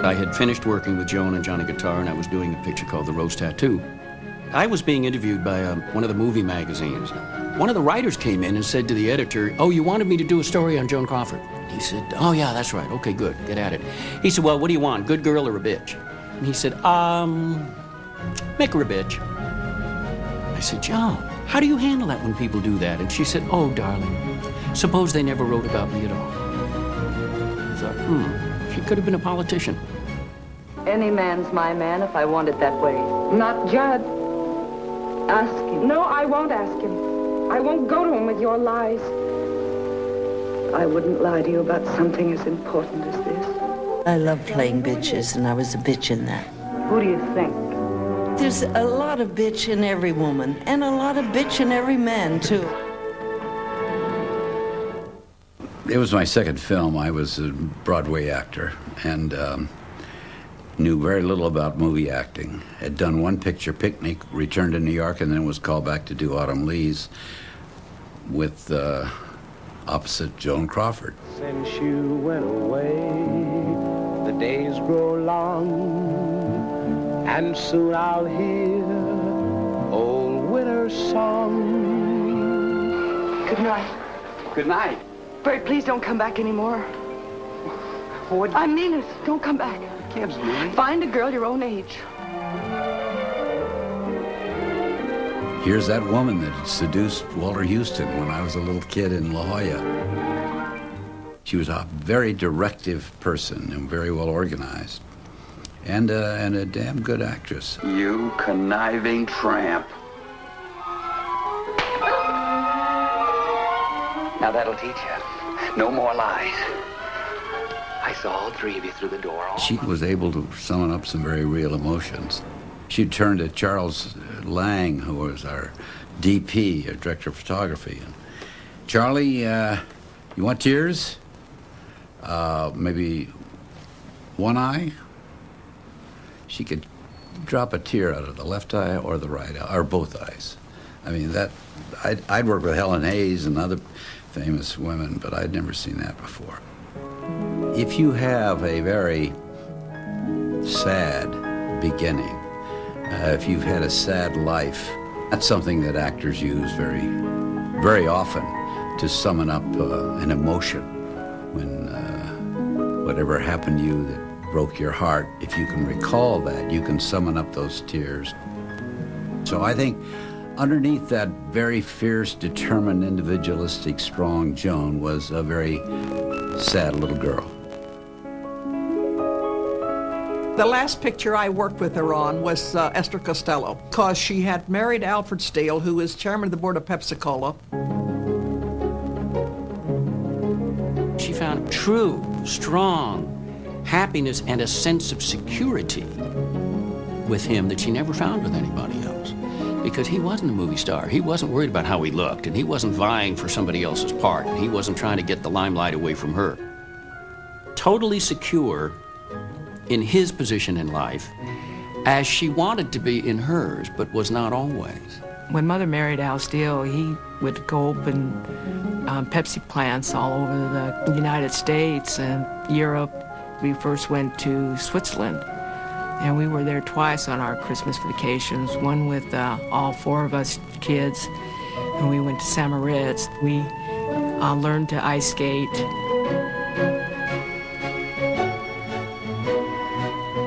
I had finished working with Joan and Johnny Guitar, and I was doing a picture called The Rose Tattoo. I was being interviewed by one of the movie magazines. One of the writers came in and said to the editor, "Oh, you wanted me to do a story on Joan Crawford?" He said, "Oh, yeah, that's right. Okay, good. Get at it." He said, "Well, what do you want, good girl or a bitch?" And he said, "Make her a bitch." I said, "Joan, how do you handle that when people do that?" And she said, "Oh, darling, suppose they never wrote about me at all." I thought, she could have been a politician. Any man's my man if I want it that way. Not Judd. Ask him. No, I won't ask him. I won't go to him with your lies. I wouldn't lie to you about something as important as this. I love playing bitches, and I was a bitch in that. Who do you think? There's a lot of bitch in every woman, and a lot of bitch in every man, too. It was my second film. I was a Broadway actor, and knew very little about movie acting. Had done one picture, Picnic, returned to New York, and then was called back to do Autumn Leaves with opposite Joan Crawford. Since you went away, the days grow long, and soon I'll hear old winter's song. Good night. Good night. Bert, please don't come back anymore. What? I mean it. Don't come back. Gibbs, Mary. Find a girl your own age. Here's that woman that seduced Walter Houston when I was a little kid in La Jolla. She was a very directive person and very well organized, and a damn good actress. You conniving tramp. Now that'll teach you. No more lies. I saw all three of you through the door. She was able to summon up some very real emotions. She turned to Charles Lang, who was our DP, our director of photography. And, "Charlie, you want tears? Maybe one eye?" She could drop a tear out of the left eye or the right eye, or both eyes. I mean, I'd worked with Helen Hayes and other famous women, but I'd never seen that before. If you have a very sad beginning, if you've had a sad life, that's something that actors use very, very often to summon up an emotion. When whatever happened to you that broke your heart, if you can recall that, you can summon up those tears. So I think underneath that very fierce, determined, individualistic, strong Joan was a very sad little girl. The last picture I worked with her on was Esther Costello, because she had married Alfred Steele, who was chairman of the board of Pepsi-Cola. She found true, strong happiness and a sense of security with him that she never found with anybody else. Because he wasn't a movie star. He wasn't worried about how he looked, and he wasn't vying for somebody else's part, and he wasn't trying to get the limelight away from her. Totally secure in his position in life, as she wanted to be in hers, but was not always. When Mother married Al Steele, he would go open Pepsi plants all over the United States and Europe. We first went to Switzerland, and we were there twice on our Christmas vacations, one with all four of us kids, and we went to St. Moritz. We learned to ice skate.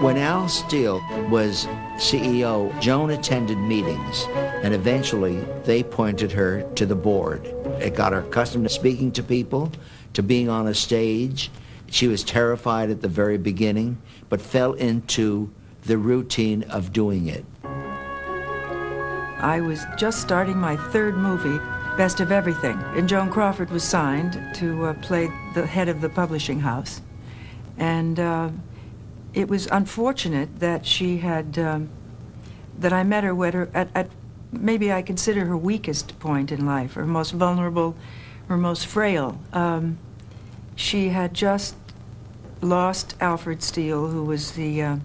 When Al Steele was CEO, Joan attended meetings, and eventually they pointed her to the board. It got her accustomed to speaking to people, to being on a stage. She was terrified at the very beginning, but fell into the routine of doing it. I was just starting my third movie, Best of Everything, and Joan Crawford was signed to play the head of the publishing house. And it was unfortunate that she had, that I met her at maybe I consider her weakest point in life, her most vulnerable, her most frail. She had just lost Alfred Steele, who was the,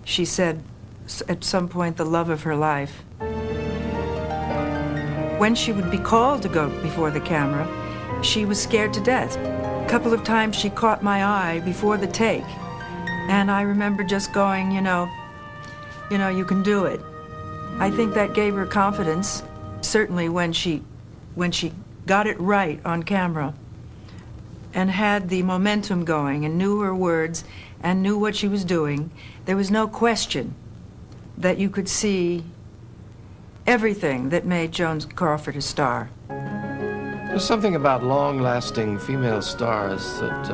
she said at some point, the love of her life. When she would be called to go before the camera, she was scared to death. A couple of times she caught my eye before the take, And I remember just going, you know, you can do it. I think that gave her confidence, certainly when she got it right on camera and had the momentum going and knew her words and knew what she was doing. There was no question that you could see everything that made Joan Crawford a star. There's something about long-lasting female stars that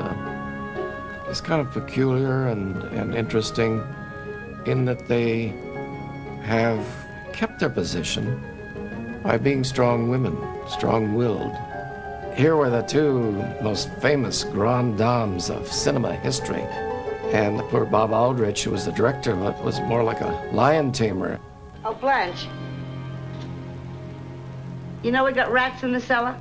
is kind of peculiar and interesting in that they have kept their position by being strong women, strong-willed. Here were the two most famous grand dames of cinema history. And the poor Bob Aldrich, who was the director of it, was more like a lion tamer. Oh, Blanche. You know we got rats in the cellar?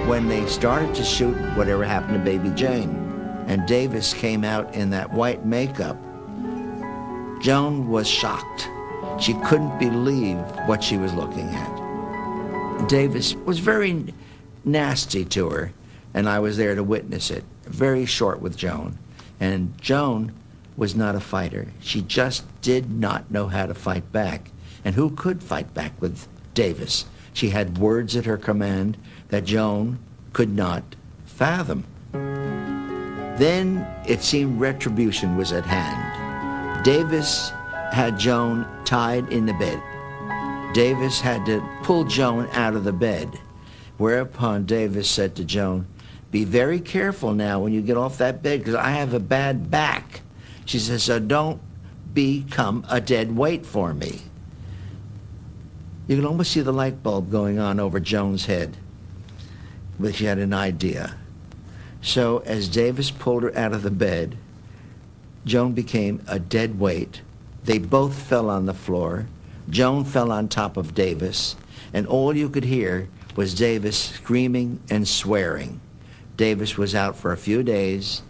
When they started to shoot Whatever Happened to Baby Jane, and Davis came out in that white makeup, Joan was shocked. She couldn't believe what she was looking at. Davis was very nasty to her, and I was there to witness it. Very short with Joan. And Joan was not a fighter. She just did not know how to fight back. And who could fight back with Davis? She had words at her command that Joan could not fathom. Then it seemed retribution was at hand. Davis had Joan tied in the bed. Davis had to pull Joan out of the bed, whereupon Davis said to Joan, "Be very careful now when you get off that bed, because I have a bad back." She says, "So don't become a dead weight for me." You can almost see the light bulb going on over Joan's head, but she had an idea. So as Davis pulled her out of the bed, Joan became a dead weight. They both fell on the floor. Joan fell on top of Davis, and all you could hear was Davis screaming and swearing. Davis was out for a few days.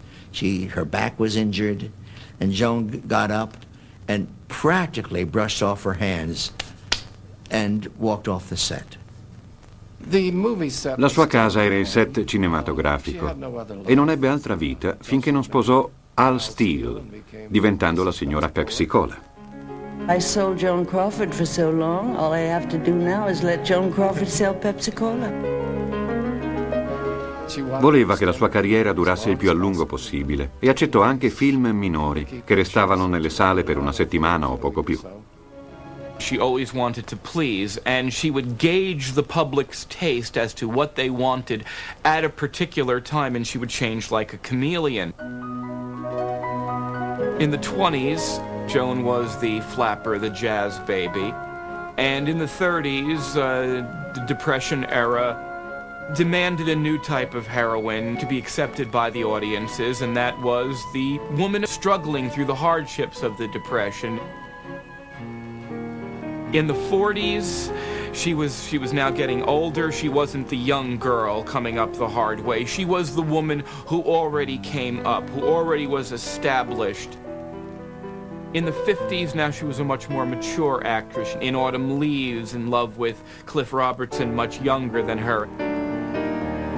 Her back was injured, and Joan got up and practically brushed off her hands and walked off the set. La sua casa era il set cinematografico e non ebbe altra vita finché non sposò Al Steele, diventando la signora Pepsi Cola. I sold Joan Crawford for so long, all I have to do now is let Joan Crawford sell Pepsi Cola. Voleva che la sua carriera durasse il più a lungo possibile e accettò anche film minori che restavano nelle sale per una settimana o poco più. She always wanted to please, and she would gauge the public's taste as to what they wanted at a particular time, and she would change like a chameleon. In the 20s, Joan was the flapper, the jazz baby. And in the 30s, the Depression era demanded a new type of heroine to be accepted by the audiences, and that was the woman struggling through the hardships of the Depression. In the 40s, she was now getting older. She wasn't the young girl coming up the hard way. She was the woman who already came up, who already was established. In the 50s, now she was a much more mature actress. In Autumn Leaves, in love with Cliff Robertson, much younger than her.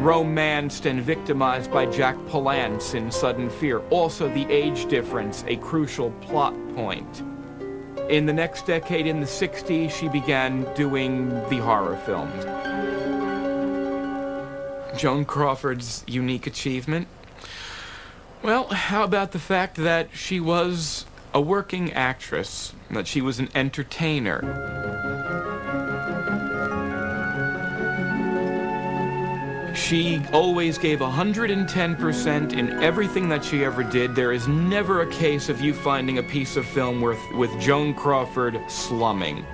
Romanced and victimized by Jack Palance in Sudden Fear. Also the age difference, a crucial plot point. In the next decade, in the 60s, she began doing the horror films. Joan Crawford's unique achievement? Well, how about the fact that she was a working actress, that she was an entertainer? She always gave 110% in everything that she ever did. There is never a case of you finding a piece of film with Joan Crawford slumming.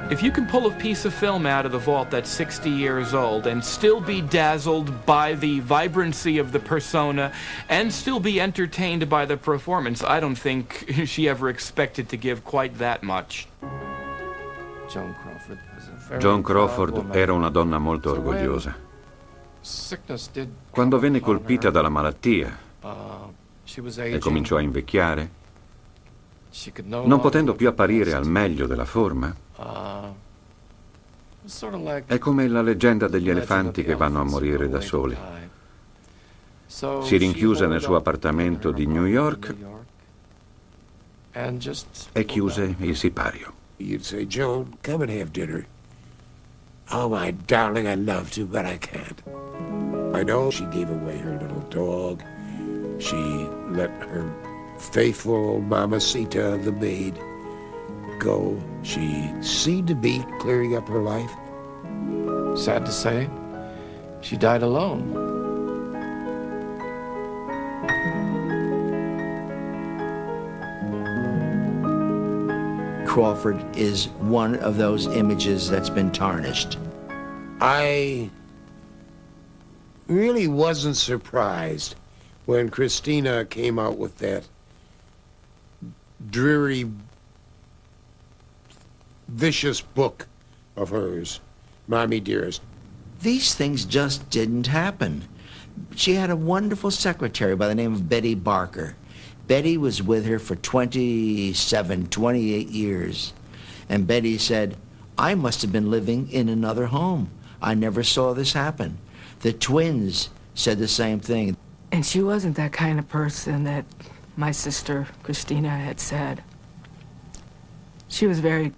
If you can pull a piece of film out of the vault that's 60 years old and still be dazzled by the vibrancy of the persona and still be entertained by the performance, I don't think she ever expected to give quite that much. Joan Crawford era una donna molto orgogliosa. Quando venne colpita dalla malattia e cominciò a invecchiare, non potendo più apparire al meglio della forma, è come la leggenda degli elefanti che vanno a morire da soli. Si rinchiuse nel suo appartamento di New York e chiuse il sipario. You'd say, Joan, come and have dinner. Oh, my darling, I love to, but I can't. I know she gave away her little dog. She let her faithful Mamacita, the maid, go. She seemed to be clearing up her life. Sad to say, she died alone. Crawford is one of those images that's been tarnished. I really wasn't surprised when Christina came out with that dreary, vicious book of hers, Mommy Dearest. These things just didn't happen. She had a wonderful secretary by the name of Betty Barker. Betty was with her for 27, 28 years. And Betty said, I must have been living in another home. I never saw this happen. The twins said the same thing. And she wasn't that kind of person that my sister Christina had said. She was very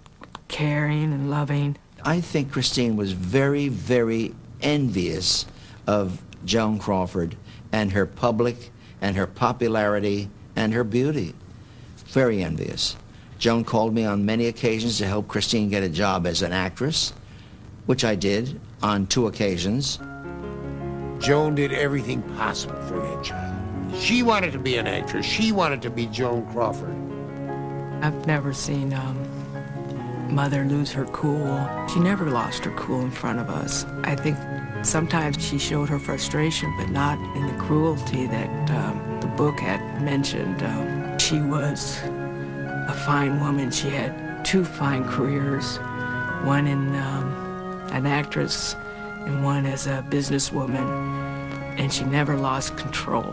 caring and loving. I think Christine was very, very envious of Joan Crawford and her public and her popularity and her beauty. Very envious. Joan called me on many occasions to help Christine get a job as an actress, which I did on 2 occasions. Joan did everything possible for that child. She wanted to be an actress. She wanted to be Joan Crawford. I've never seen Mother lose her cool. She never lost her cool in front of us. I think sometimes she showed her frustration, but not in the cruelty that the book had mentioned. She was a fine woman. She had 2 fine careers, one in an actress and one as a businesswoman, and she never lost control.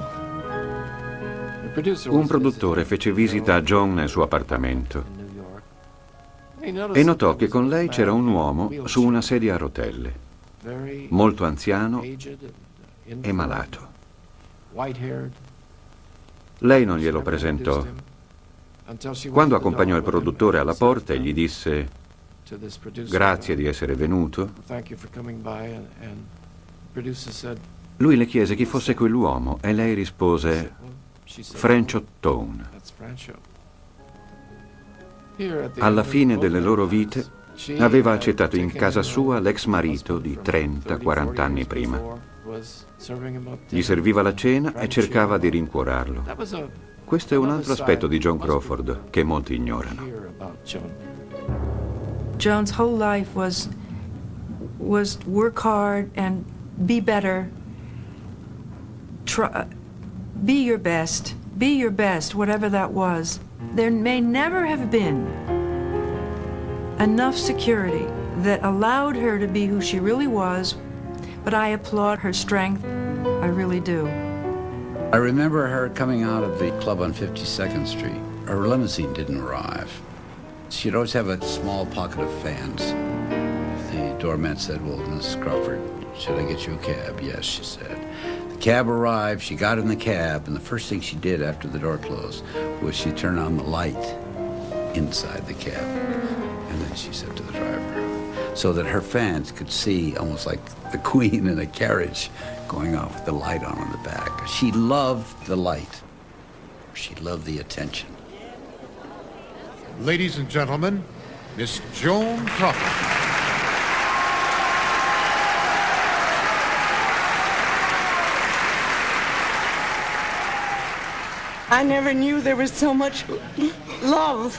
Un produttore fece visita a Joan nel suo appartamento e notò che con lei c'era un uomo su una sedia a rotelle, molto anziano e malato. Lei non glielo presentò. Quando accompagnò il produttore alla porta e gli disse «Grazie di essere venuto», lui le chiese chi fosse quell'uomo e lei rispose «Franchot Tone». Alla fine delle loro vite aveva accettato in casa sua l'ex marito di 30-40 anni prima. Gli serviva la cena e cercava di rincuorarlo. Questo è un altro aspetto di Joan Crawford che molti ignorano. Joan's whole life was work hard and be better. Be your best, whatever that was. There may never have been enough security that allowed her to be who she really was, but I applaud her strength. I really do. I remember her coming out of the club on 52nd Street. Her limousine didn't arrive. She'd always have a small pocket of fans. The doorman said, well, Mrs. Crawford, should I get you a cab? Yes, she said. The cab arrived, she got in the cab, and the first thing she did after the door closed was she turned on the light inside the cab. And then she said to the driver, so that her fans could see almost like the Queen in a carriage going off with the light on in the back. She loved the light. She loved the attention. Ladies and gentlemen, Miss Joan Crawford. I never knew there was so much love.